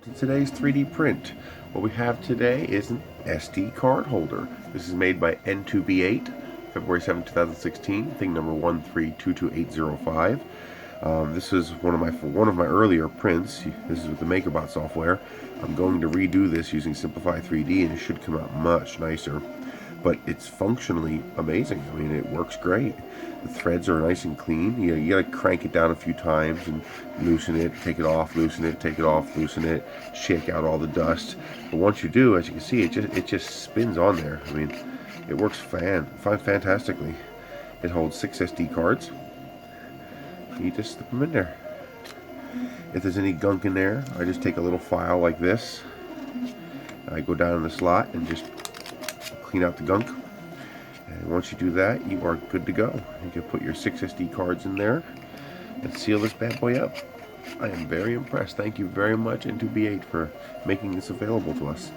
To today's 3D print. What we have today is an SD card holder. This is made by N2B8, February 7, 2016, thing number 1322805. This is one of my earlier prints. This is with the MakerBot software. I'm going to redo this using Simplify 3D, and it should come out much nicer. But it's functionally amazing. I mean, it works great. The threads are nice and clean. You gotta crank it down a few times and loosen it, take it off, loosen it, take it off, loosen it, shake out all the dust. But once you do, as you can see, it just spins on there. I mean, it works fantastically. It holds 6 SD cards. You just slip them in there. If there's any gunk in there, I just take a little file like this. I go down in the slot and just clean out the gunk. And once you do that, you are good to go. You can put your 6 SD cards in there and seal this bad boy up. I am very impressed. Thank you very much, N2B8, for making this available to us.